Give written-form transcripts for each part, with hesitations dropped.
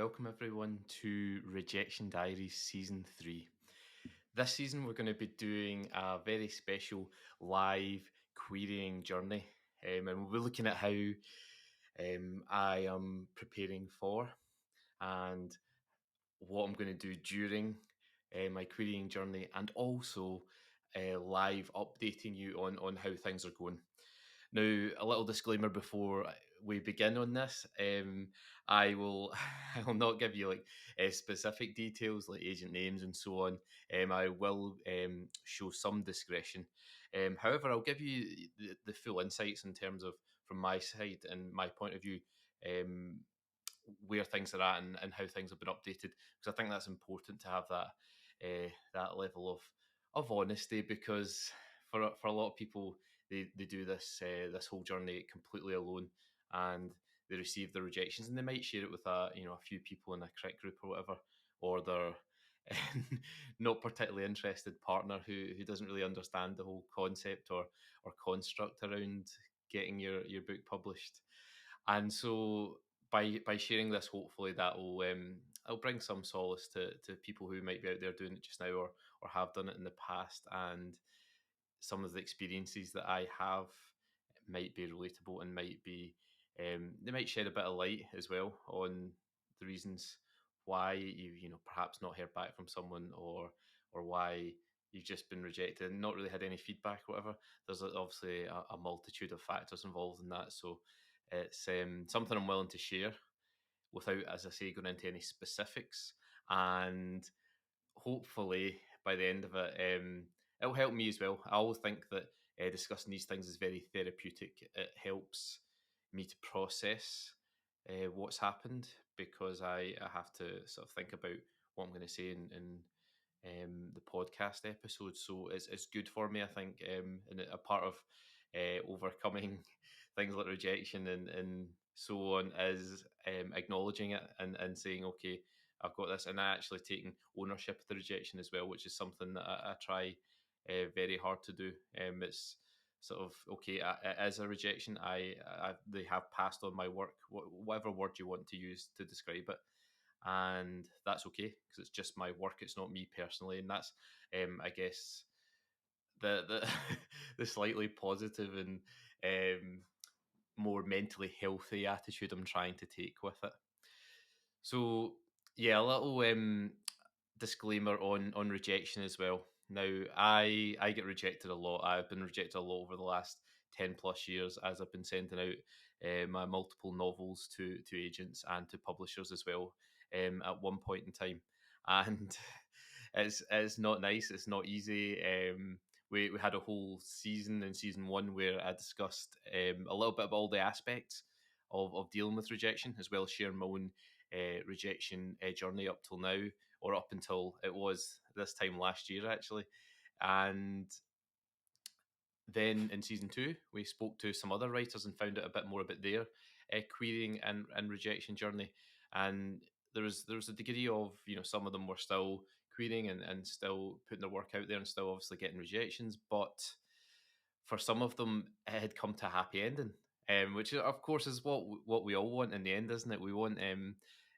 welcome everyone to Rejection Diaries Season 3. This season, we're going to be doing a very special live querying journey, and we'll be looking at how I am preparing for and what I'm going to do during my querying journey, and also live updating you on how things are going. Now, a little disclaimer before we begin on this. I will I will not give you like specific details like agent names and so on. I will show some discretion. However, I'll give you the full insights in terms of from my side and my point of view. Where things are at and how things have been updated, because I think that's important to have that level of honesty, because for a lot of people, they do this whole journey completely alone, and they receive the rejections and they might share it with a few people in a crit group or whatever, or their not particularly interested partner who doesn't really understand the whole concept or construct around getting your book published. And so by sharing this, hopefully that will it'll bring some solace to people who might be out there doing it just now, or have done it in the past, and some of the experiences that I have might be relatable and might be they might shed a bit of light as well on the reasons why you perhaps not heard back from someone, or why you've just been rejected and not really had any feedback or whatever. There's obviously a multitude of factors involved in that, so it's something I'm willing to share without, as I say, going into any specifics. And hopefully by the end of it, it'll help me as well. I always think that discussing these things is very therapeutic. It helps me to process what's happened, because I have to sort of think about what I'm going to say in the podcast episode. So it's good for me, I think, and a part of overcoming things like rejection and so on is acknowledging it and saying, okay, I've got this, and actually taking ownership of the rejection as well, which is something that I try very hard to do. It's sort of okay, it is a rejection. They have passed on my work, whatever word you want to use to describe it, and that's okay because it's just my work. It's not me personally, and that's I guess the the slightly positive and more mentally healthy attitude I'm trying to take with it. So yeah, a little disclaimer on rejection as well. Now, I get rejected a lot. I've been rejected a lot over the last 10 plus years, as I've been sending out my multiple novels to agents and to publishers as well. At one point in time, and it's not nice. It's not easy. We had a whole season in season one where I discussed a little bit about all the aspects of dealing with rejection, as well as sharing my own rejection journey up till now, or up until it was this time last year, actually. And then in season two, we spoke to some other writers and found out a bit more about their querying and rejection journey. And there was a degree of, some of them were still querying and still putting their work out there and still obviously getting rejections, but for some of them it had come to a happy ending, which of course is what we all want in the end, isn't it? We want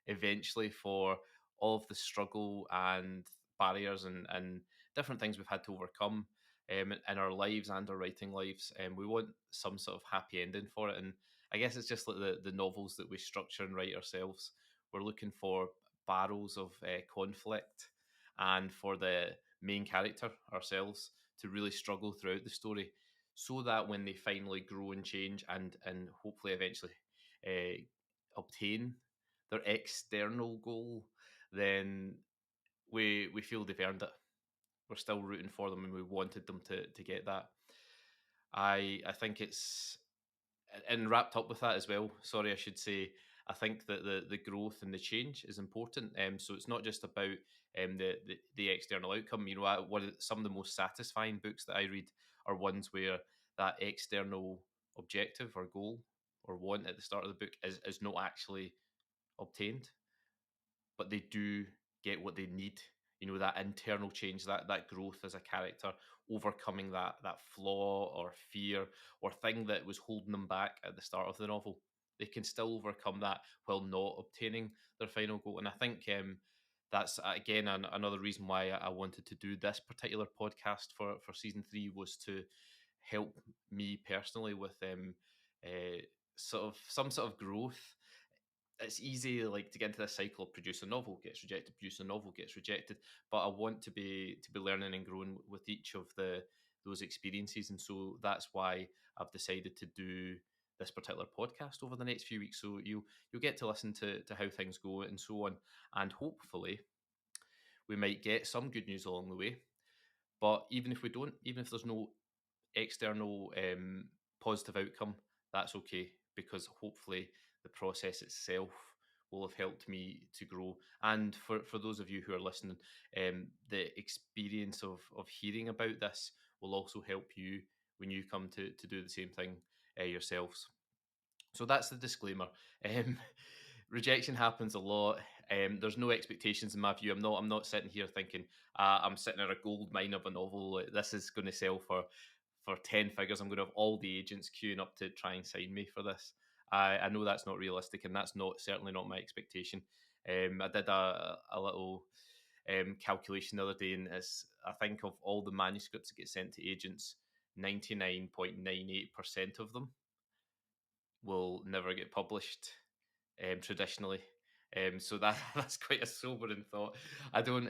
eventually for all of the struggle and barriers and different things we've had to overcome in our lives and our writing lives, and we want some sort of happy ending for it. And I guess it's just like the novels that we structure and write ourselves. We're looking for barrels of conflict, and for the main character ourselves to really struggle throughout the story, so that when they finally grow and change and hopefully eventually uh, obtain their external goal, then we feel they've earned it. We're still rooting for them and we wanted them to get that. I think it's, and wrapped up with that as well, sorry, I should say, I think that the growth and the change is important. So it's not just about the external outcome. Some of the most satisfying books that I read are ones where that external objective or goal or want at the start of the book is not actually obtained, but they do get what they need. That internal change, that growth as a character, overcoming that flaw or fear or thing that was holding them back at the start of the novel. they can still overcome that while not obtaining their final goal. And I think that's again another reason why I wanted to do this particular podcast for season 3, was to help me personally with uh, sort of some sort of growth. It's easy like to get into this cycle of produce a novel, gets rejected, produce a novel, gets rejected, but I want to be learning and growing with each of the those experiences. And so that's why I've decided to do this particular podcast over the next few weeks, so you'll get to listen to how things go and so on. And hopefully we might get some good news along the way. But even if we don't, even if there's no external positive outcome, that's okay, because hopefully the process itself will have helped me to grow. And for those of you who are listening, the experience of hearing about this will also help you when you come to do the same thing yourselves. So that's the disclaimer. Um, Rejection happens a lot. There's no expectations in my view. I'm not sitting here thinking I'm sitting at a gold mine of a novel. This is going to sell for 10 figures. I'm going to have all the agents queuing up to try and sign me for this. I know that's not realistic, and that's not certainly not my expectation. I did a little calculation the other day, and I think of all the manuscripts that get sent to agents, 99.98% of them will never get published traditionally. So that that's quite a sobering thought. I don't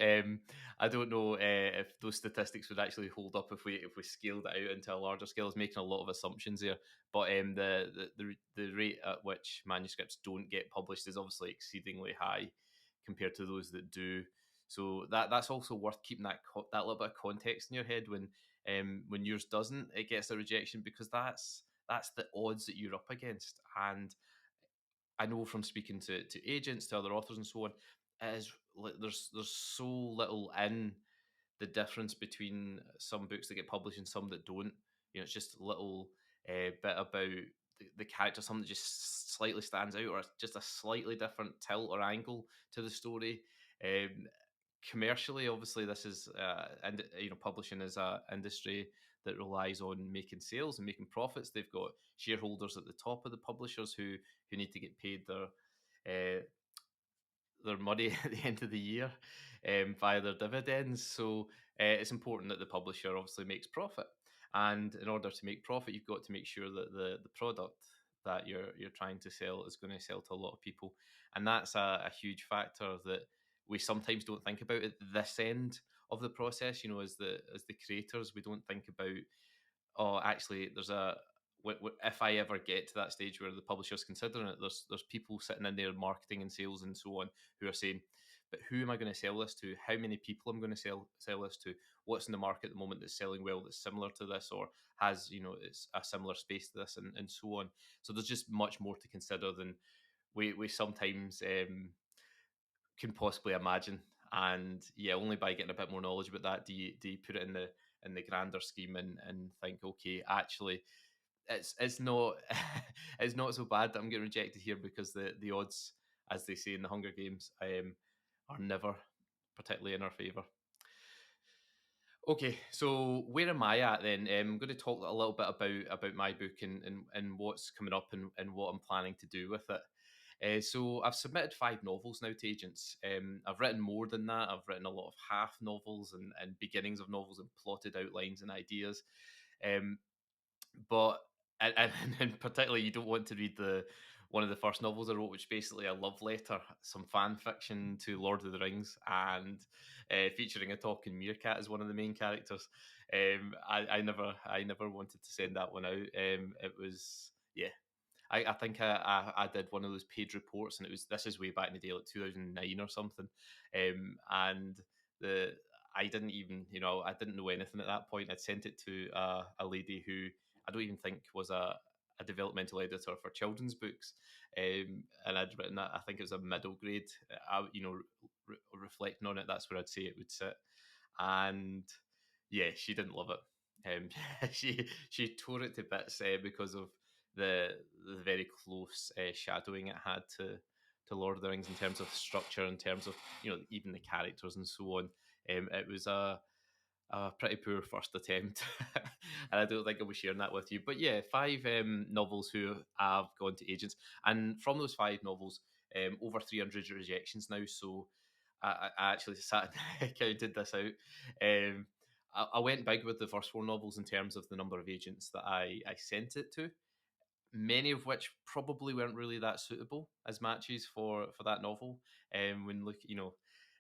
I don't know if those statistics would actually hold up if we scaled it out into a larger scale. It's making a lot of assumptions there, but the rate at which manuscripts don't get published is obviously exceedingly high compared to those that do. So that's also worth keeping that little bit of context in your head when yours doesn't, it gets a rejection, because that's the odds that you're up against. And I know from speaking to agents, to other authors, and so on, it is like there's so little in the difference between some books that get published and some that don't. You know, it's just a little bit about the character, something that just slightly stands out, or just a slightly different tilt or angle to the story. Um, Commercially, obviously, this is and publishing is a industry that relies on making sales and making profits. They've got shareholders at the top of the publishers who need to get paid uh, their money at the end of the year via their dividends. So it's important that the publisher obviously makes profit. And in order to make profit, you've got to make sure that the product that you're trying to sell is going to sell to a lot of people. And that's a huge factor that we sometimes don't think about at this end of the process. You know, as the creators, we don't think about, oh, actually, if I ever get to that stage where the publisher's considering it, there's people sitting in there, marketing and sales and so on, who are saying, but who am I going to sell this to? How many people I'm going to sell this to? What's in the market at the moment that's selling well, that's similar to this, or has, it's a similar space to this, and so on. So there's just much more to consider than we sometimes can possibly imagine. And yeah, only by getting a bit more knowledge about that do you put it in the grander scheme and think, okay, actually, it's not it's not so bad that I'm getting rejected here, because the odds, as they say in the Hunger Games, are never particularly in our favour. Okay, so where am I at then? I'm going to talk a little bit about my book and what's coming up and what I'm planning to do with it. So I've submitted 5 novels now to agents. I've written more than that. I've written a lot of half novels and beginnings of novels and plotted outlines and ideas. Um, but and particularly, you don't want to read the one of the first novels I wrote, which basically a love letter, some fan fiction to Lord of the Rings, and featuring a talking meerkat as one of the main characters. I never wanted to send that one out. It was, yeah. I think I did one of those paid reports, and this is way back in the day, like 2009 or something. And the I didn't even, I didn't know anything at that point. I'd sent it to a lady who I don't even think was a developmental editor for children's books, and I'd written that. I think it was a middle grade. Reflecting on it, that's where I'd say it would sit. And yeah, she didn't love it. She tore it to bits because of the the very close shadowing it had to Lord of the Rings in terms of structure, in terms of even the characters and so on. It was a pretty poor first attempt, and I don't think I'll be sharing that with you. But yeah, five novels who have gone to agents, and from those five novels, over 300 rejections now. So I actually sat and counted this out. I went big with the first four novels in terms of the number of agents that I sent it to, many of which probably weren't really that suitable as matches for that novel. When look,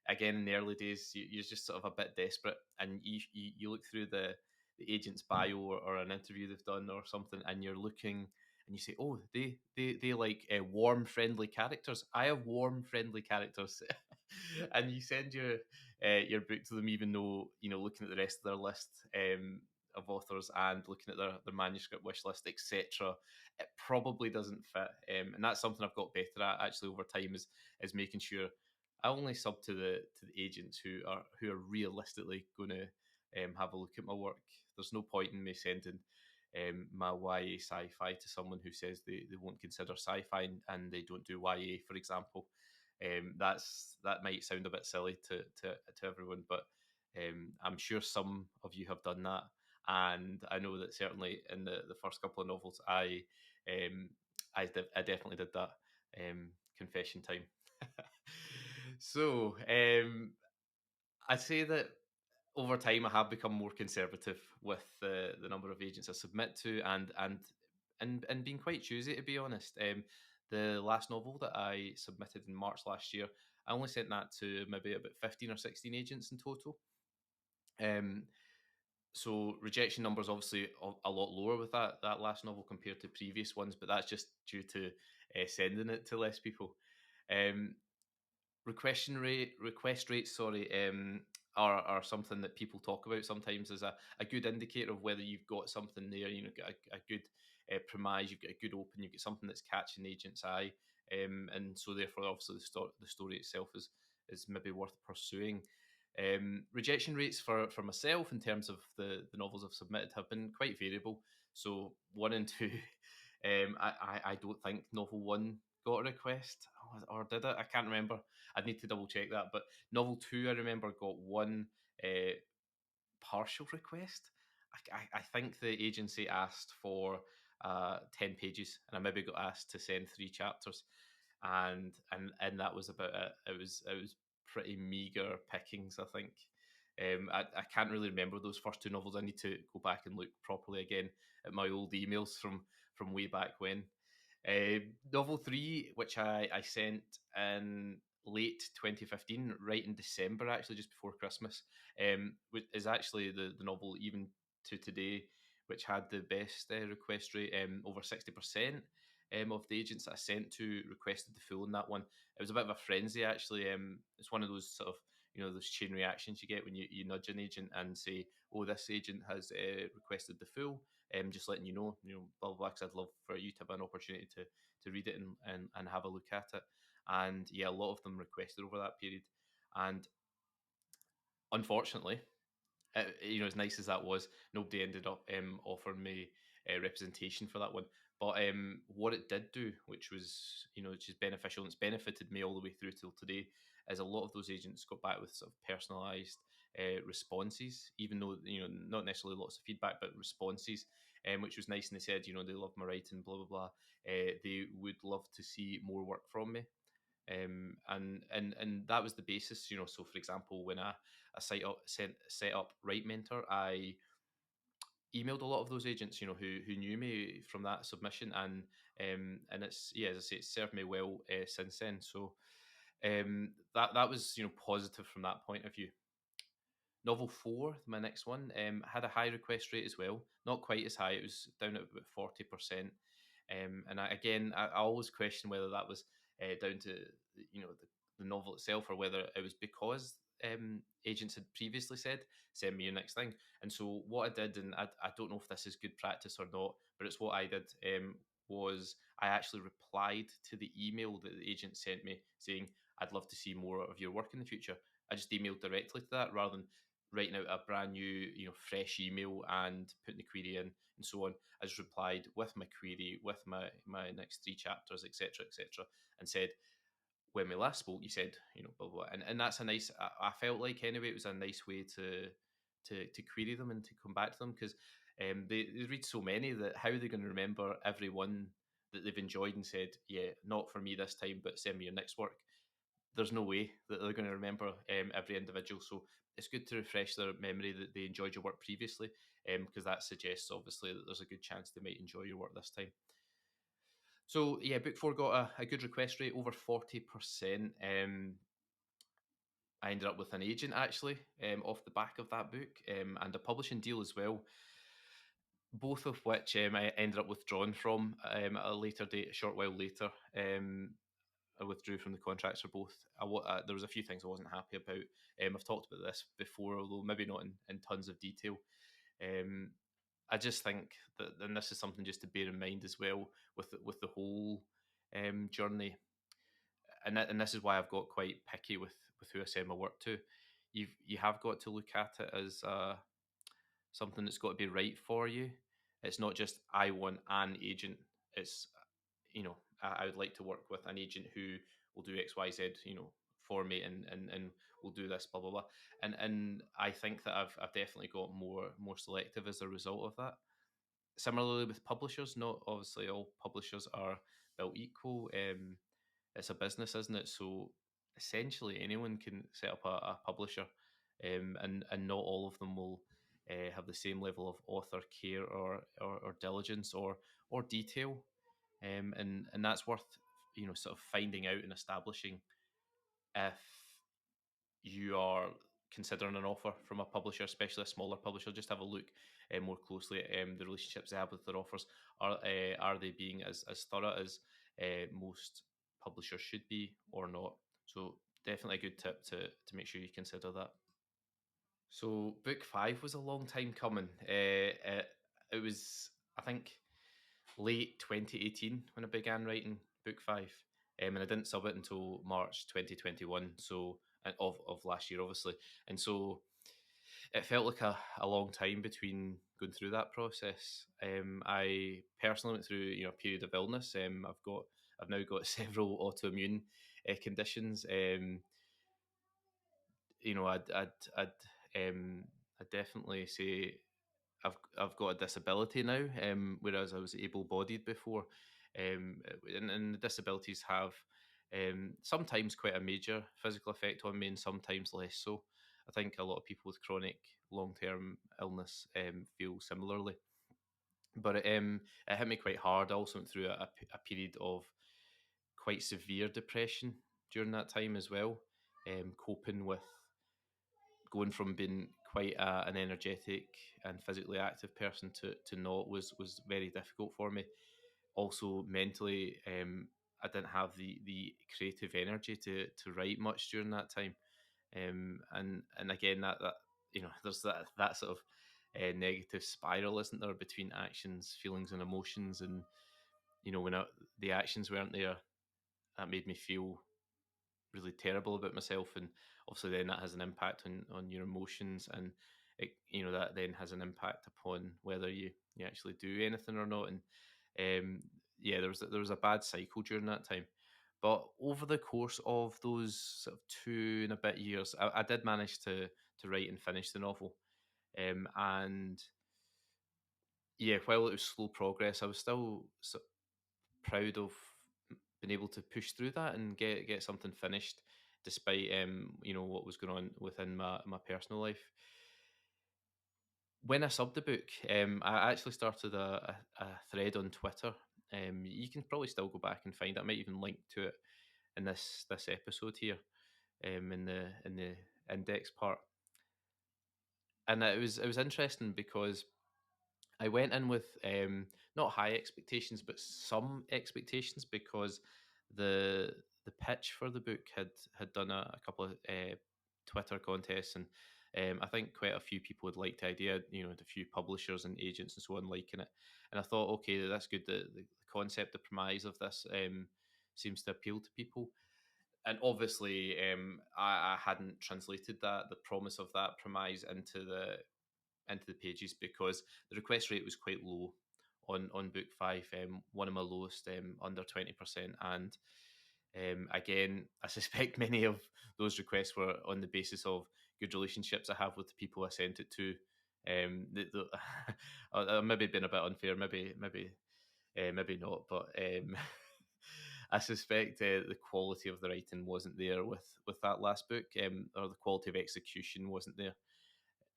again in the early days, you're just sort of a bit desperate, and you look through the agent's bio, or an interview they've done or something, and you're looking and you say, oh, they like warm, friendly characters. I have warm, friendly characters, and you send your book to them, even though looking at the rest of their list. Of authors and looking at their manuscript wish list, etc., it probably doesn't fit. And that's something I've got better at actually over time, is making sure I only sub to the agents who are realistically going to have a look at my work. There's no point in me sending my YA sci-fi to someone who says they won't consider sci-fi, and they don't do YA, for example. That might sound a bit silly to everyone, but I'm sure some of you have done that, and I know that certainly in the first couple of novels, um, I definitely did that. Confession time. So I'd say that over time I have become more conservative with the number of agents I submit to, and being quite choosy, to be honest. The last novel that I submitted in March last year, I only sent that to maybe about 15 or 16 agents in total. Um, so rejection numbers obviously a lot lower with that last novel compared to previous ones, but that's just due to sending it to less people. Um, request rates, sorry, are something that people talk about sometimes as a good indicator of whether you've got something there. Got a good premise, you've got a good open, you've got something that's catching the agent's eye, and so therefore obviously the story itself is maybe worth pursuing. Rejection rates for myself in terms of the novels I've submitted have been quite variable. So one and two, I don't think novel one got a request, or did it? I can't remember. I'd need to double check that. But novel two, I remember, got one uh, partial request. I think the agency asked for 10 pages, and I maybe got asked to send 3 chapters, and that was about it. It was pretty meager pickings, I think. I can't really remember those first two novels. I need to go back and look properly again at my old emails from way back when. Uh, Novel three, which I sent in late 2015, right in December, actually, just before Christmas, is actually the novel, even to today, which had the best request rate. Over 60% of the agents that I sent to requested the full in that one. It was a bit of a frenzy, actually. It's one of those sort of those chain reactions you get when you nudge an agent and say, "Oh, this agent has requested the full." Just letting blah blah blah. Because I'd love for you to have an opportunity to read it and have a look at it. And yeah, a lot of them requested over that period. And unfortunately, as nice as that was, nobody ended up offering me representation for that one. But what it did do, which is beneficial, and it's benefited me all the way through till today, is a lot of those agents got back with sort of personalised responses, even though not necessarily lots of feedback, but responses, which was nice. And they said, they love my writing, blah blah blah. They would love to see more work from me. And that was the basis. So for example, when I set up Write Mentor, I emailed a lot of those agents, who knew me from that submission, and it's, yeah, as I say, it's served me well since then. So that was positive from that point of view. Novel four, my next one, had a high request rate as well. Not quite as high; it was down at about 40%. And I always question whether that was down to the novel itself, or whether it was because agents had previously said, "Send me your next thing." And so what I did, and I don't know if this is good practice or not, but it's what I did. Was I actually replied to the email that the agent sent me saying, "I'd love to see more of your work in the future." I just emailed directly to that rather than writing out a brand new, fresh email and putting the query in and so on. I just replied with my query, with my next 3 chapters, etc., etc., and said, when we last spoke, you said, blah blah, blah. And that's a nice. I felt like anyway, it was a nice way to query them and to come back to them, because they read so many that how are they going to remember every one that they've enjoyed and said, yeah, not for me this time, but send me your next work. There's no way that they're going to remember every individual. So it's good to refresh their memory that they enjoyed your work previously, because that suggests obviously that there's a good chance they might enjoy your work this time. So yeah, book four got a good request rate, over 40%. I ended up with an agent actually, off the back of that book, and a publishing deal as well. Both of which I ended up withdrawing from at a later date, a short while later. I withdrew from the contracts for both. There was a few things I wasn't happy about. I've talked about this before, although maybe not in tons of detail. Um, I just think that, and this is something just to bear in mind as well with the whole journey, and this is why I've got quite picky with who I send my work to. You have got to look at it as something that's got to be right for you. It's not just I want an agent. It's I would like to work with an agent who will do X, Y, Z, for me, and will do this, blah blah blah. And I think that I've definitely got more selective as a result of that. Similarly with publishers, not obviously all publishers are built equal. It's a business, isn't it? So essentially, anyone can set up a publisher, and not all of them will have the same level of author care or diligence or detail, and that's worth sort of finding out and establishing if you are considering an offer from a publisher, especially a smaller publisher. Just have a look more closely at the relationships they have with their offers. Are they being as thorough as most publishers should be or not? So definitely a good tip to make sure you consider that. So book five was a long time coming. It was, I think, late 2018 when I began writing book five, and I didn't sub it until March 2021. So of last year, obviously, and so it felt like a long time between going through that process. I personally went through a period of illness. I've now got several autoimmune conditions. I'd definitely say I've got a disability now, whereas I was able-bodied before, and the disabilities have sometimes quite a major physical effect on me, and sometimes less so. I think a lot of people with chronic long-term illness feel similarly, but it hit me quite hard. I also went through a period of quite severe depression during that time as well, coping with going from being quite an energetic and physically active person to not was very difficult for me. Also mentally, I didn't have the creative energy to write much during that time. And again, that there's that sort of negative spiral, isn't there, between actions, feelings, and emotions. And when the actions weren't there, that made me feel really terrible about myself, and obviously then that has an impact on your emotions, and that then has an impact upon whether you actually do anything or not. And yeah, there was a bad cycle during that time, but over the course of those sort of 2 and a bit years, I did manage to write and finish the novel. And yeah, while it was slow progress, I was still proud of being able to push through that and get something finished, despite what was going on within my personal life. When I subbed the book, I actually started a thread on Twitter. You can probably still go back and find it. I might even link to it in this episode here, in the index part. And it was interesting because I went in with not high expectations, but some expectations, because the the pitch for the book had done a couple of Twitter contests, and I think quite a few people had liked the idea. A few publishers and agents and so on liking it, and I thought, okay, that's good. The concept, the premise of this seems to appeal to people. And obviously, I hadn't translated the promise of that premise into the pages, because the request rate was quite low on book five, one of my lowest, under 20%. And again, I suspect many of those requests were on the basis of good relationships I have with the people I sent it to. I maybe been a bit unfair, maybe not, but I suspect the quality of the writing wasn't there with that last book, or the quality of execution wasn't there,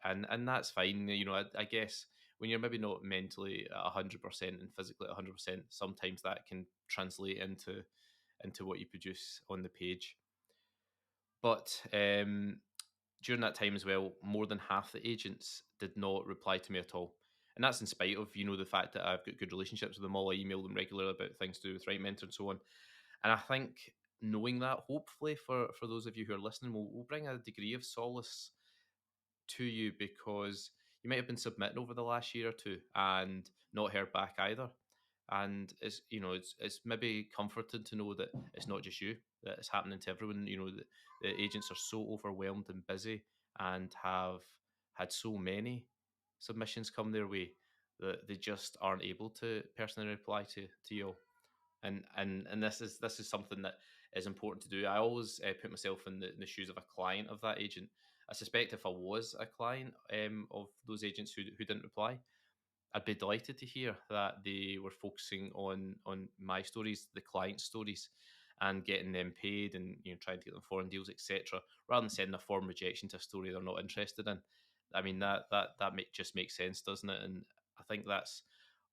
and that's fine. I guess when you're maybe not mentally at 100% and physically at 100%, sometimes that can translate into what you produce on the page. But during that time as well, more than half the agents did not reply to me at all. And that's in spite of, the fact that I've got good relationships with them all. I email them regularly about things to do with Right Mentor and so on. And I think knowing that, hopefully, for those of you who are listening, will bring a degree of solace to you, because you might have been submitting over the last year or two and not heard back either. And it's maybe comforting to know that it's not just you, that it's happening to everyone. The agents are so overwhelmed and busy and have had so many submissions come their way that they just aren't able to personally reply to you all. And this is something that is important to do. I always put myself in the shoes of a client of that agent. I suspect if I was a client of those agents who didn't reply, I'd be delighted to hear that they were focusing on my stories, the client's stories, and getting them paid, and trying to get them foreign deals, etc., rather than sending a form rejection to a story they're not interested in. I mean, just makes sense, doesn't it? And I think that's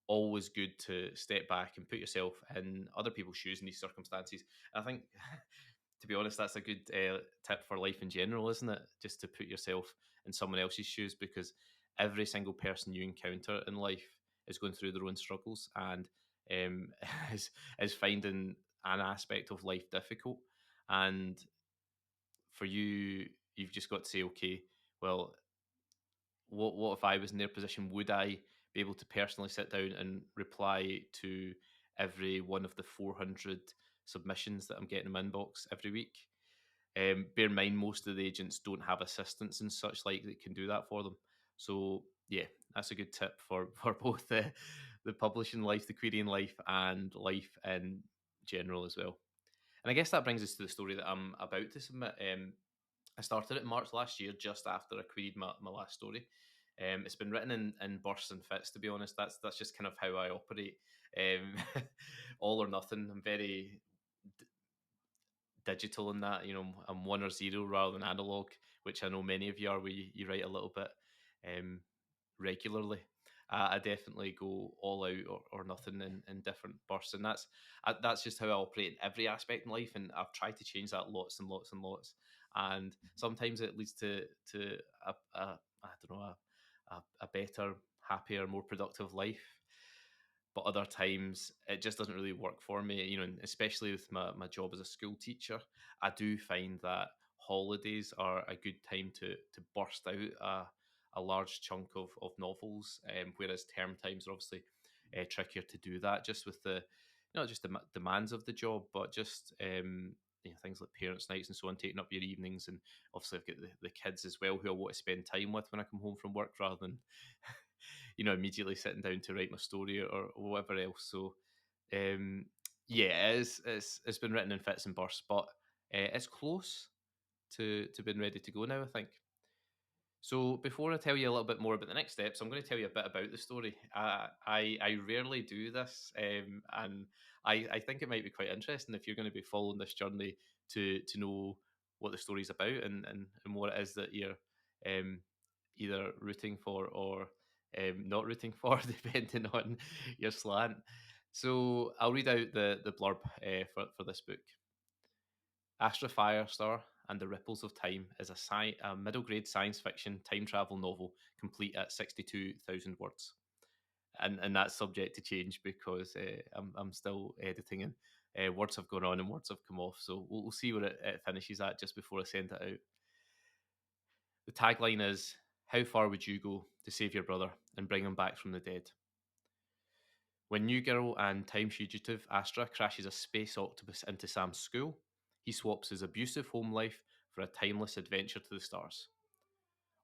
always good to step back and put yourself in other people's shoes in these circumstances. I think, to be honest, that's a good tip for life in general, isn't it? Just to put yourself in someone else's shoes, because every single person you encounter in life is going through their own struggles, and um, is finding an aspect of life difficult. And for you, you've just got to say, okay, well, what if I was in their position? Would I be able to personally sit down and reply to every one of the 400 submissions that I'm getting in my inbox every week? Bear in mind, most of the agents don't have assistants and such like that can do that for them. So yeah, that's a good tip for both the publishing life, the querying life, and life in general as well. And I guess that brings us to the story that I'm about to submit. I started it in March last year, just after I queried my last story. It's been written in bursts and fits, to be honest. That's just kind of how I operate. Um, all or nothing. I'm very digital in that. I'm one or zero rather than analog, which I know many of you are, where you write a little bit um, regularly. I definitely go all out or nothing in different bursts, and that's just how I operate in every aspect in life. And I've tried to change that lots and lots and lots, and sometimes it leads to I don't know, a better, happier, more productive life. But other times it just doesn't really work for me. And especially with my job as a school teacher, I do find that holidays are a good time to burst out a large chunk of novels, whereas term times are obviously trickier to do that, just with the not just the demands of the job, but just things like parents' nights and so on taking up your evenings. And obviously I've got the kids as well, who I want to spend time with when I come home from work, rather than immediately sitting down to write my story or whatever else. So yeah, it's been written in fits and bursts, but it's close to being ready to go now, I think. So before I tell you a little bit more about the next steps, I'm going to tell you a bit about the story. I rarely do this, and I think it might be quite interesting if you're going to be following this journey to know what the story's about, and what it is that you're um, either rooting for or not rooting for, depending on your slant. So I'll read out the blurb for this book. Astra Firestar and the Ripples of Time is a middle grade science fiction time travel novel complete at 62,000 words. And that's subject to change, because I'm still editing, and words have gone on and words have come off. So we'll see where it finishes at just before I send it out. The tagline is, "How far would you go to save your brother and bring him back from the dead?" When New Girl and time fugitive Astra crashes a space octopus into Sam's school, he swaps his abusive home life for a timeless adventure to the stars.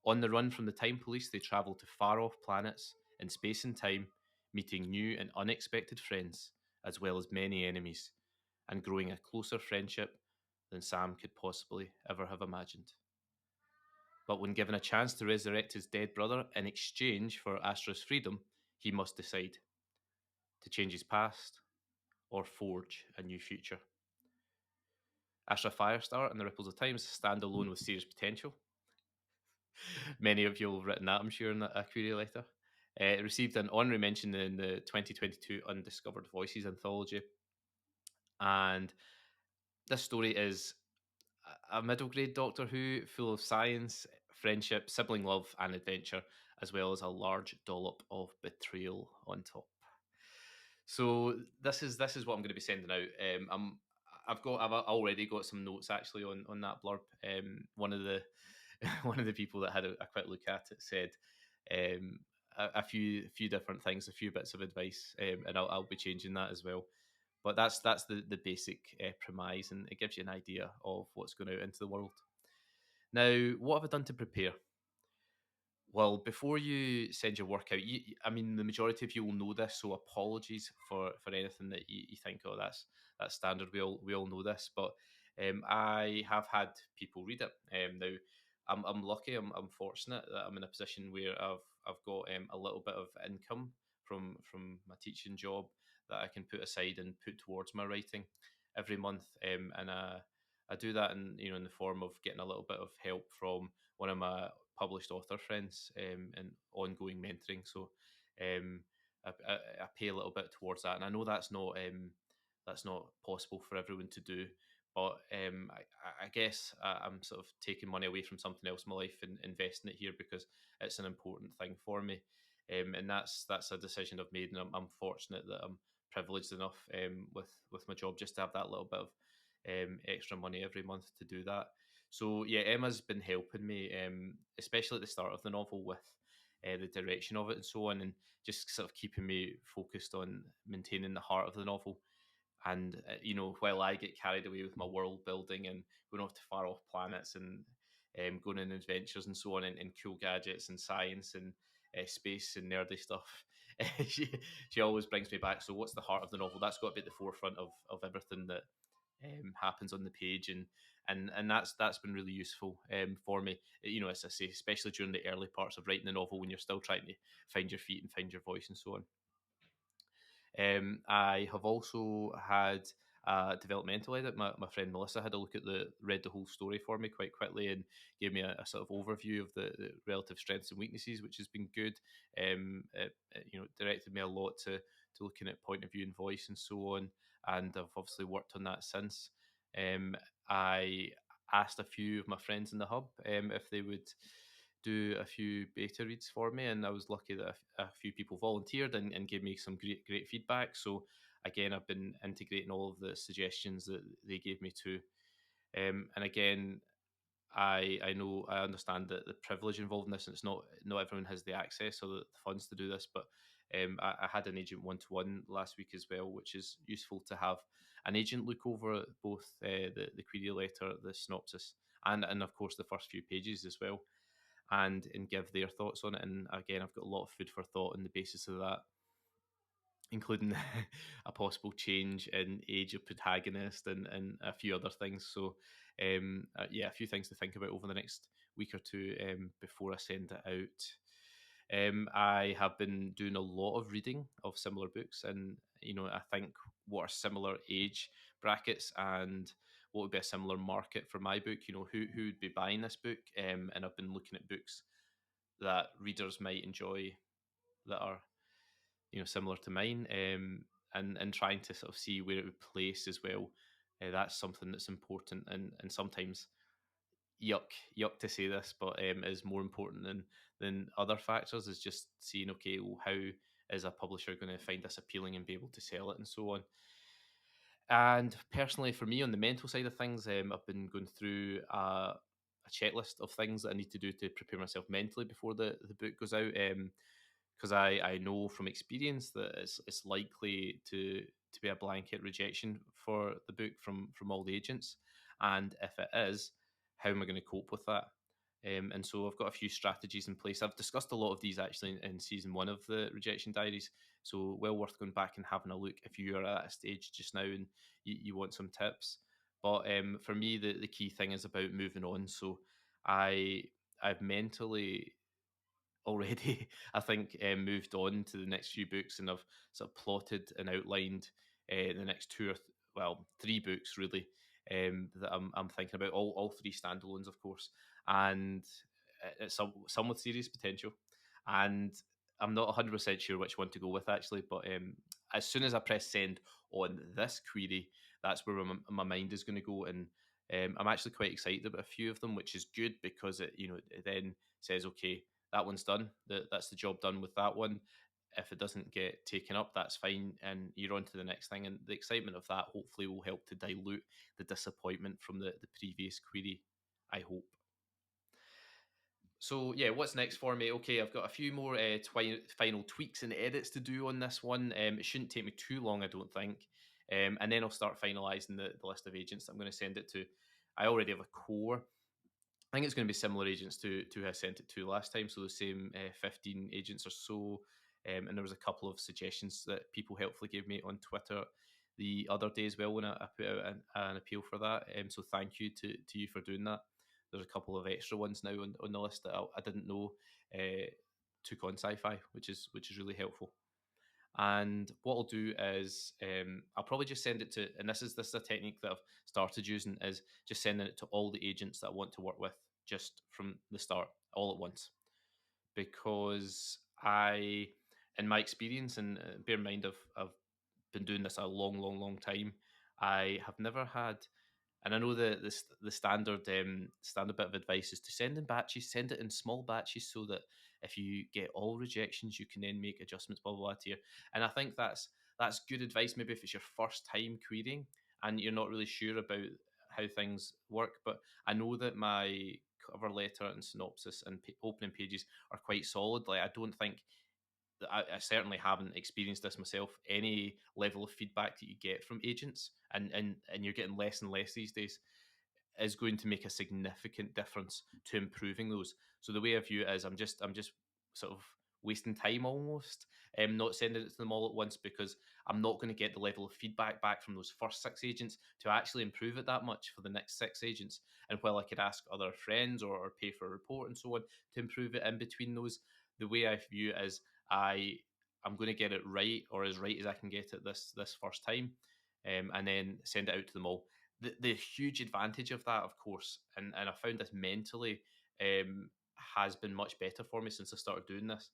On the run from the time police, they travel to far off planets in space and time, meeting new and unexpected friends, as well as many enemies, and growing a closer friendship than Sam could possibly ever have imagined. But when given a chance to resurrect his dead brother in exchange for Astra's freedom, he must decide to change his past or forge a new future. Astra Firestar and the Ripples of Time is a standalone with serious potential. Many of you have written that, I'm sure, in a query letter. It received an honorary mention in the 2022 Undiscovered Voices anthology. And this story is a middle grade Doctor Who full of science, friendship, sibling love, and adventure, as well as a large dollop of betrayal on top. So this is what I'm going to be sending out. I've already got some notes actually on that blurb. One of the one of the people that had a quick look at it said um, a few different things, a few bits of advice, and I'll be changing that as well. But that's the basic premise, and it gives you an idea of what's going out into the world. Now, what have I done to prepare? Well, before you send your work out, I mean, the majority of you will know this, so apologies for anything that you think, oh, that's standard. We all know this, but I have had people read it. Now, I'm lucky. I'm fortunate that I'm in a position where I've got a little bit of income from my teaching job that I can put aside and put towards my writing every month, and I do that in the form of getting a little bit of help from one of my published author friends, and ongoing mentoring. So um, I pay a little bit towards that, and I know that's not possible for everyone to do. But I guess I'm sort of taking money away from something else in my life and investing it here because it's an important thing for me, and that's a decision I've made, and I'm fortunate that I'm privileged enough with my job just to have that little bit of extra money every month to do that. So yeah, Emma's been helping me, especially at the start of the novel with the direction of it and so on, and just sort of keeping me focused on maintaining the heart of the novel. And while I get carried away with my world building and going off to far off planets and going on adventures and so on, and cool gadgets and science and space and nerdy stuff, she always brings me back. So what's the heart of the novel? That's got to be at the forefront of everything that happens on the page, and that's been really useful for me. As I say, especially during the early parts of writing the novel when you're still trying to find your feet and find your voice and so on. I have also had a developmental edit. My friend Melissa had a look at read the whole story for me quite quickly and gave me a sort of overview of the relative strengths and weaknesses, which has been good. It directed me a lot to looking at point of view and voice and so on, and I've obviously worked on that since. I asked a few of my friends in the hub if they would do a few beta reads for me, and I was lucky that a few people volunteered and gave me some great feedback. So again, I've been integrating all of the suggestions that they gave me too. And again, I understand that the privilege involved in this, and it's not everyone has the access or the funds to do this, but I had an agent one-to-one last week as well, which is useful to have an agent look over both the query letter, the synopsis, and of course the first few pages as well, and give their thoughts on it. And again, I've got a lot of food for thought on the basis of that, including a possible change in age of protagonist and a few other things. So, yeah, a few things to think about over the next week or two before I send it out. I have been doing a lot of reading of similar books, and I think what are similar age brackets and what would be a similar market for my book. Who would be buying this book, and I've been looking at books that readers might enjoy that are similar to mine, and trying to sort of see where it would place as well. That's something that's important, and sometimes yuck to say this, but is more important than other factors. Is just seeing, okay, well, how is a publisher going to find this appealing and be able to sell it and so on. And personally, for me, on the mental side of things, I've been going through a checklist of things that I need to do to prepare myself mentally before the book goes out. Because I know from experience that it's likely to be a blanket rejection for the book from all the agents, and if it is, how am I going to cope with that? And so I've got a few strategies in place. I've discussed a lot of these actually in season one of the Rejection Diaries, so well worth going back and having a look if you are at a stage just now and you want some tips. But for me, the key thing is about moving on. So I I've mentally already, I think, moved on to the next few books, and I've sort of plotted and outlined the next three books really, that I'm thinking about. All three standalones, of course, and some with serious potential. And I'm not 100% sure which one to go with actually, but as soon as I press send on this query, that's where my mind is going to go. And I'm actually quite excited about a few of them, which is good because it then says, okay, that one's done. That's the job done with that one. If it doesn't get taken up, that's fine, and you're on to the next thing. And the excitement of that hopefully will help to dilute the disappointment from the previous query, I hope. So yeah, what's next for me? Okay, I've got a few more final tweaks and edits to do on this one. It shouldn't take me too long, I don't think. And then I'll start finalising the list of agents that I'm going to send it to. I already have a core. I think it's going to be similar agents to who I sent it to last time, so the same 15 agents or so. And there was a couple of suggestions that people helpfully gave me on Twitter the other day as well when I put out an appeal for that. So thank you to you for doing that. There's a couple of extra ones now on the list that I didn't know took on sci-fi, which is really helpful. And what I'll do is I'll probably just send it to, and this is a technique that I've started using, is just sending it to all the agents that I want to work with just from the start, all at once. Because in my experience, and bear in mind I've been doing this a long, long, long time, I have never had, and I know the standard bit of advice is to send in batches, send it in small batches, so that if you get all rejections, you can then make adjustments, blah blah blah. To you. And I think that's good advice. Maybe if it's your first time querying and you're not really sure about how things work, but I know that my cover letter and synopsis and opening pages are quite solid. Like I don't think I certainly haven't experienced this myself. Any level of feedback that you get from agents, and you're getting less and less these days, is going to make a significant difference to improving those. So the way I view it is, I'm just sort of wasting time almost, not sending it to them all at once, because I'm not going to get the level of feedback back from those first six agents to actually improve it that much for the next six agents. And while I could ask other friends or pay for a report and so on to improve it in between those, the way I view it is I'm going to get it right, or as right as I can get it this first time, and then send it out to them all. The huge advantage of that, of course, and I found this mentally, has been much better for me since I started doing this,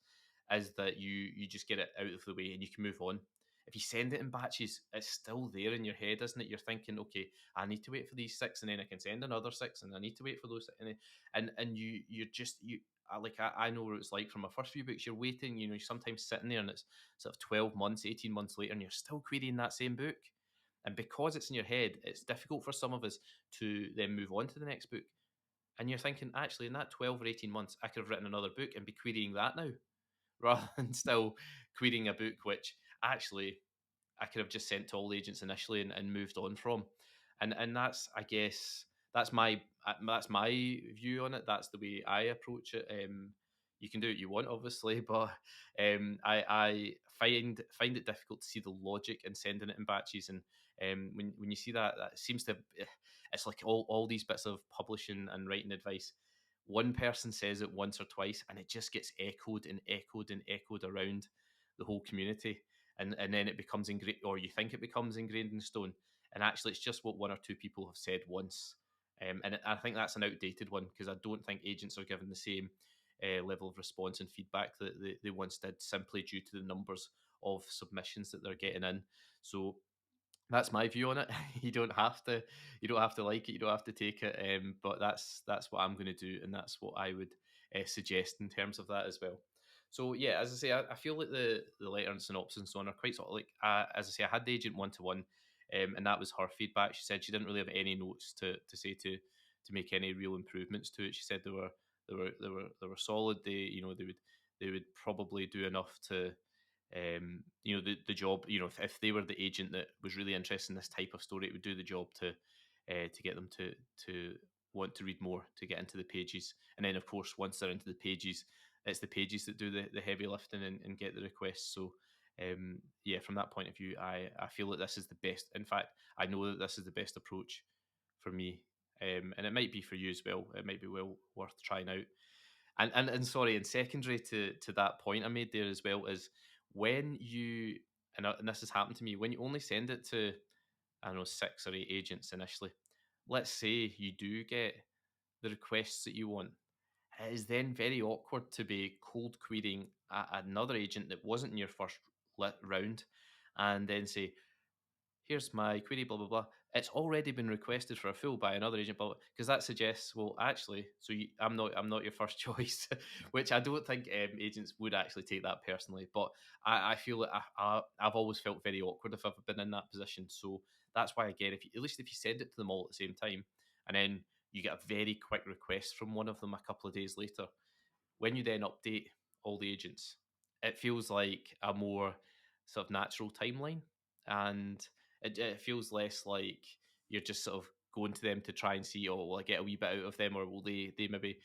is that you just get it out of the way and you can move on. If you send it in batches, it's still there in your head, isn't it? You're thinking, okay, I need to wait for these six, and then I can send another six, and I need to wait for those, and you're just you. I know what it's like from my first few books. You're waiting, you're sometimes sitting there, and it's sort of 12 months, 18 months later, and you're still querying that same book. And because it's in your head, it's difficult for some of us to then move on to the next book. And you're thinking, actually, in that 12 or 18 months, I could have written another book and be querying that now, rather than still querying a book which actually I could have just sent to all agents initially and moved on from. And that's, I guess, that's my view on it. That's the way I approach it. You can do what you want, obviously, but I find it difficult to see the logic in sending it in batches. And when you see that seems to, it's like all these bits of publishing and writing advice. One person says it once or twice, and it just gets echoed and echoed and echoed around the whole community, and then it becomes ingrained, or you think it becomes ingrained in stone, and actually it's just what one or two people have said once. And I think that's an outdated one, because I don't think agents are given the same level of response and feedback that they once did, simply due to the numbers of submissions that they're getting in. So that's my view on it. You don't have to like it, you don't have to take it, but that's what I'm going to do, and that's what I would suggest in terms of that as well. So yeah, as I say, I feel like the letter and synopsis and so on are quite sort of like, as I say, I had the agent one to one, and that was her feedback. She said she didn't really have any notes to say to make any real improvements to it. She said they were solid. They would probably do enough to, the job. If they were the agent that was really interested in this type of story, it would do the job to get them to want to read more, to get into the pages. And then of course, once they're into the pages, it's the pages that do the heavy lifting and get the requests. So yeah, from that point of view, I feel that this is the best. In fact, I know that this is the best approach for me, and it might be for you as well. It might be well worth trying out. And sorry, and secondary to that point I made there as well is when you and this has happened to me when you only send it to I don't know 6 or 8 agents initially. Let's say you do get the requests that you want. It is then very awkward to be cold querying another agent that wasn't in your first round, and then say, here's my query, blah blah blah. It's already been requested for a full by another agent, but because that suggests, well, actually, I'm not your first choice, which I don't think agents would actually take that personally. But I feel that I've always felt very awkward if I've been in that position. So that's why again, if you, at least if you send it to them all at the same time, and then you get a very quick request from one of them a couple of days later, when you then update all the agents, it feels like a more sort of natural timeline, and it feels less like you're just sort of going to them to try and see, oh, will I get a wee bit out of them, or will they maybe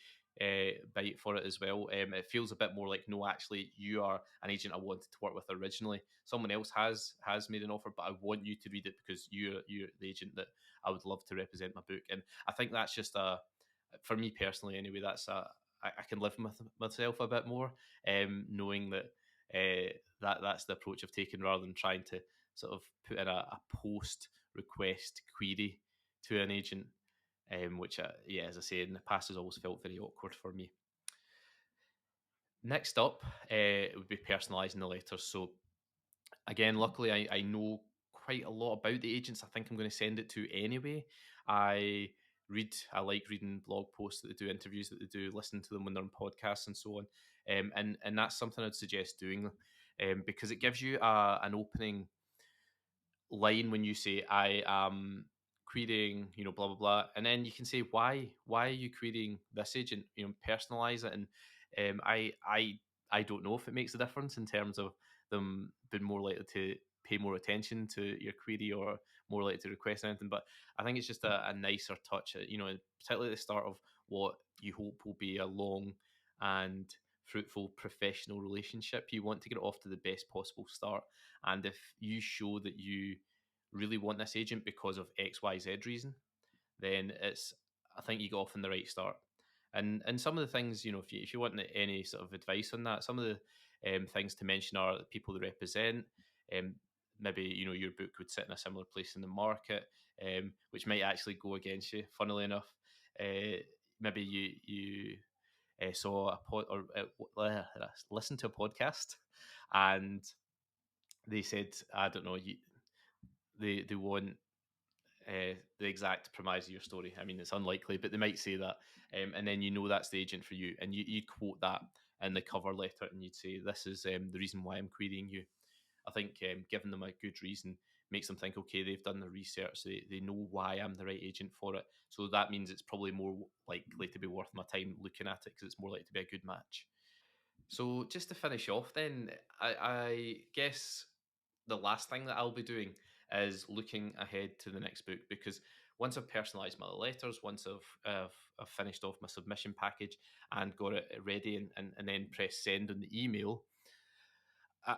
bite for it as well? It feels a bit more like, no, actually, you are an agent I wanted to work with originally. Someone else has made an offer, but I want you to read it because you're the agent that I would love to represent my book. And I think that's just a for me personally anyway, that's I can live with myself a bit more, knowing that that's the approach I've taken rather than trying to sort of put in a post request query to an agent, which yeah, as I say, in the past has always felt very awkward for me. Next up, it would be personalising the letters. So again, luckily, I know quite a lot about the agents I think I'm going to send it to anyway. I like reading blog posts that they do, interviews that they do, listening to them when they're on podcasts and so on. And that's something I'd suggest doing, because it gives you an opening line when you say I am querying, blah blah blah, and then you can say why are you querying this agent, personalize it. And I don't know if it makes a difference in terms of them being more likely to pay more attention to your query or more likely to request anything, but I think it's just a nicer touch, particularly at the start of what you hope will be a long and fruitful professional relationship. You want to get it off to the best possible start, and if you show that you really want this agent because of XYZ reason, then it's I think you got off in the right start. And some of the things, if you want any sort of advice on that, some of the things to mention are the people they represent. Um, Maybe your book would sit in a similar place in the market, which might actually go against you. Funnily enough, maybe you saw a pod or listened to a podcast, and they said, I don't know, they want the exact premise of your story. I mean, it's unlikely, but they might say that, and then that's the agent for you, and you'd quote that in the cover letter, and you'd say, "This is the reason why I'm querying you." I think giving them a good reason makes them think, okay, they've done the research, they know why I'm the right agent for it. So that means it's probably more likely to be worth my time looking at it because it's more likely to be a good match. So just to finish off, then I guess the last thing that I'll be doing is looking ahead to the next book, because once I've personalised my letters, once I've finished off my submission package and got it ready, and then press send on the email,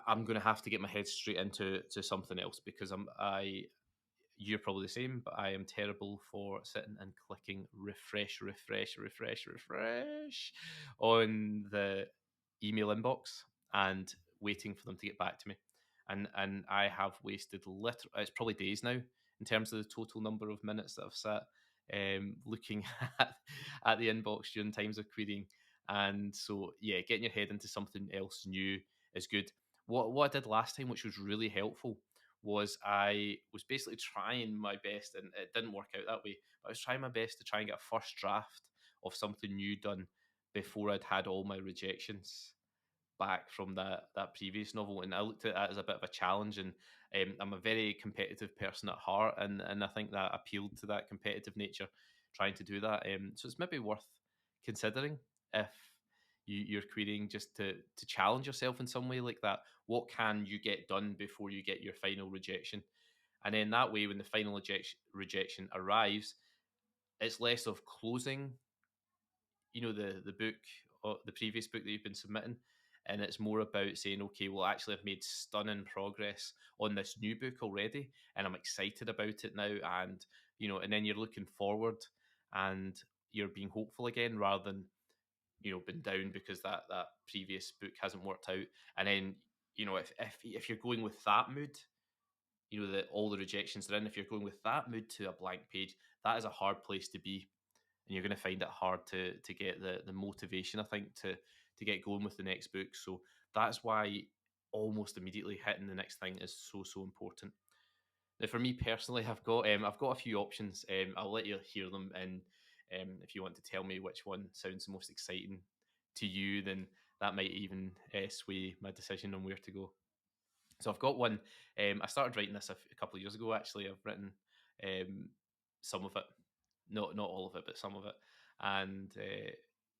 I'm going to have to get my head straight into something else, because you're probably the same, but I am terrible for sitting and clicking refresh on the email inbox and waiting for them to get back to me. And I have wasted it's probably days now in terms of the total number of minutes that I've sat looking at the inbox during times of querying. And so, yeah, getting your head into something else new is good. What I did last time, which was really helpful, was I was basically trying my best, and it didn't work out that way, but I was trying my best to try and get a first draft of something new done before I'd had all my rejections back from that previous novel. And I looked at that as a bit of a challenge, and I'm a very competitive person at heart, and I think that appealed to that competitive nature, trying to do that. So it's maybe worth considering if you're querying, just to challenge yourself in some way like that. What can you get done before you get your final rejection? And then that way, when the final rejection arrives, it's less of closing, the book, or the previous book that you've been submitting, and it's more about saying, okay, well, actually, I've made stunning progress on this new book already, and I'm excited about it now. And and then you're looking forward, and you're being hopeful again, rather than been down because that previous book hasn't worked out. And then, if you're going with that mood, that all the rejections are in, if you're going with that mood to a blank page, that is a hard place to be, and you're going to find it hard to get the motivation, I think, to get going with the next book. So that's why almost immediately hitting the next thing is so important. Now, for me personally, I've got a few options. I'll let you hear them, and if you want to tell me which one sounds the most exciting to you, then that might even sway my decision on where to go. So I've got one. I started writing this a couple of years ago. Actually, I've written um, some of it, not all of it, but some of it, and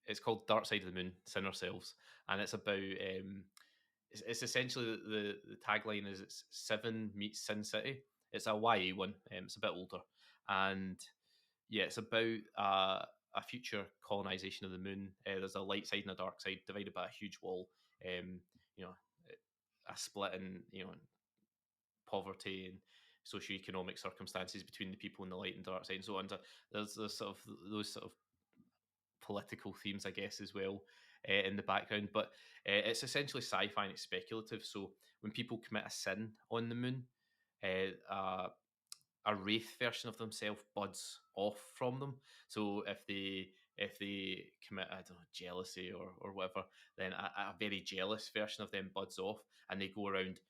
it's called Dark Side of the Moon: Sinner Selves, and it's about it's essentially the tagline is it's Seven meets Sin City. It's a YA one. It's a bit older, and yeah, it's about a future colonization of the moon. There's a light side and a dark side divided by a huge wall. Um, you know, a split in poverty and socioeconomic circumstances between the people in the light and dark side and so on. So there's sort of those sort of political themes, I guess, as well in the background. But it's essentially sci-fi and it's speculative. So when people commit a sin on the moon, uh, a wraith version of themselves buds off from them. So if they commit, I don't know, jealousy or whatever, then a very jealous version of them buds off, and they go around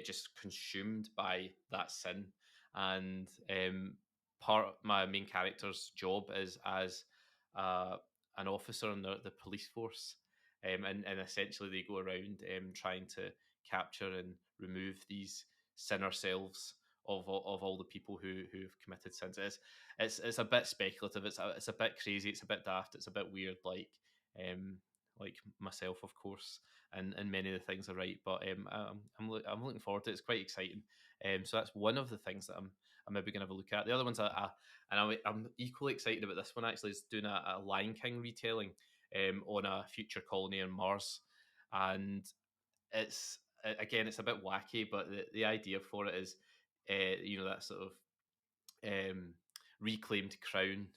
just consumed by that sin. And part of my main character's job is as uh, an officer in the police force, and essentially they go around trying to capture and remove these sinner selves of all the people who've committed sins. It's a bit speculative. It's a bit crazy. It's a bit daft. It's a bit weird. Um like myself, of course, and many of the things I write. But I'm looking forward to it. It's quite exciting. So that's one of the things that I'm maybe going to have a look at. The other ones, I'm equally excited about this one. Actually, is doing a Lion King retelling on a future colony on Mars, and again, it's a bit wacky, but the idea for it is, that sort of um, reclaimed crown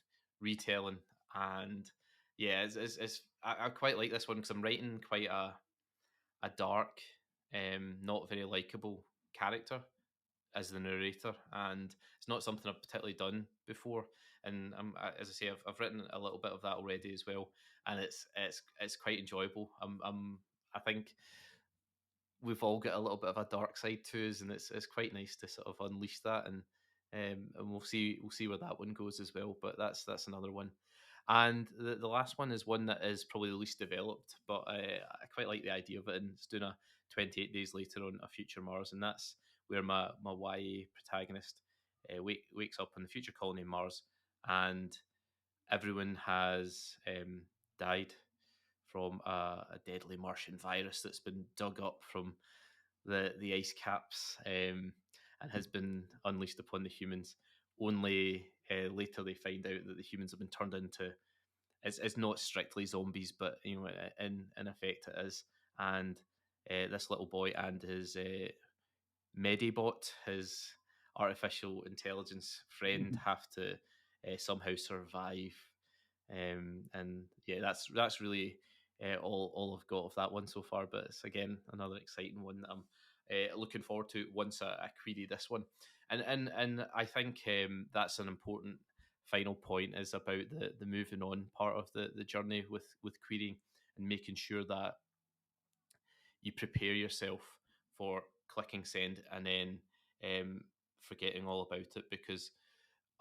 retelling, and yeah, I quite like this one because I'm writing quite a dark, not very likable character as the narrator, and it's not something I've particularly done before. And as I say, I've written a little bit of that already as well, and it's quite enjoyable. I think we've all got a little bit of a dark side to us, and it's quite nice to sort of unleash that, and we'll see where that one goes as well. But that's another one, and the last one is one that is probably the least developed, but I quite like the idea of it, and it's doing a 28 days later on a future Mars, and that's where my YA protagonist wakes up on the future colony Mars, and everyone has died from a deadly Martian virus that's been dug up from the ice caps, and has been unleashed upon the humans. Only later they find out that the humans have been turned into, it's not strictly zombies, but in effect it is. And this little boy and his Medibot, his artificial intelligence friend, have to somehow survive. And yeah, that's really all I've got of that one so far. But it's again another exciting one that I'm looking forward to once I query this one. And I think that's an important final point, is about the moving on part of the journey with querying, and making sure that you prepare yourself for clicking send, and then forgetting all about it, because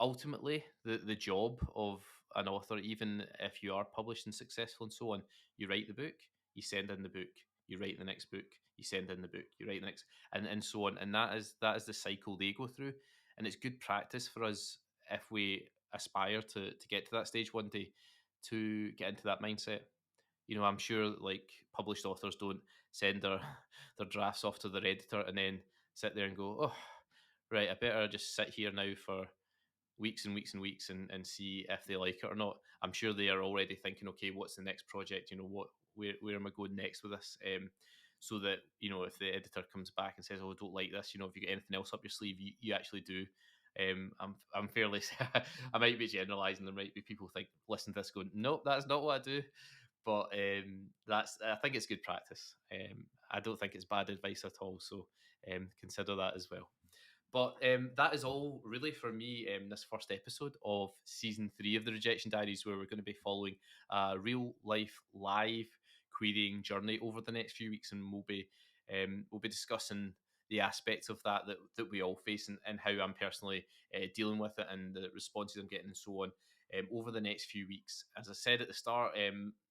ultimately the job of an author, even if you are published and successful and so on, you write the book, you send in the book, you write the next book, you send in the book, you write the next, and so on, and that is the cycle they go through. And it's good practice for us, if we aspire to get to that stage one day, to get into that mindset. I'm sure like published authors don't send their their drafts off to their editor and then sit there and go, oh, right, I better just sit here now for weeks and weeks and weeks, and see if they like it or not. I'm sure they are already thinking, okay, what's the next project? Where am I going next with this? So that if the editor comes back and says, oh, I don't like this, if you get anything else up your sleeve, you actually do. I'm fairly I might be generalising. There might be people think listen to this going, nope, that's not what I do. but that's I think it's good practice. I don't think it's bad advice at all. So consider that as well. But that is all really for me. This first episode of season 3 of the Rejection Diaries, where we're going to be following a real life live querying journey over the next few weeks, and we'll be discussing the aspects of that we all face, and how I'm personally dealing with it, and the responses I'm getting, and so on. Over the next few weeks, as I said at the start,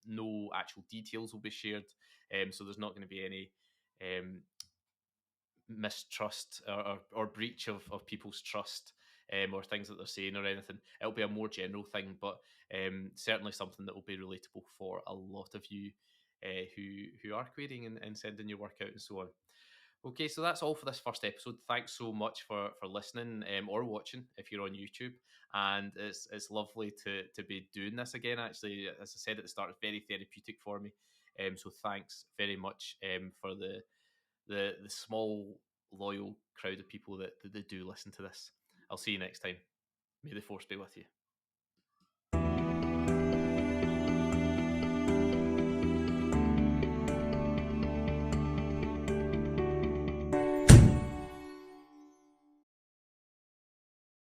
no actual details will be shared, so there's not going to be any mistrust or breach of people's trust, or things that they're saying or anything. It'll be a more general thing, but certainly something that will be relatable for a lot of you who are querying and sending your work out and so on. Okay, so that's all for this first episode. Thanks so much for listening, or watching if you're on YouTube. And it's lovely to be doing this again. Actually, as I said at the start, it's very therapeutic for me. So thanks very much for the small loyal crowd of people that do listen to this. I'll see you next time. May the force be with you.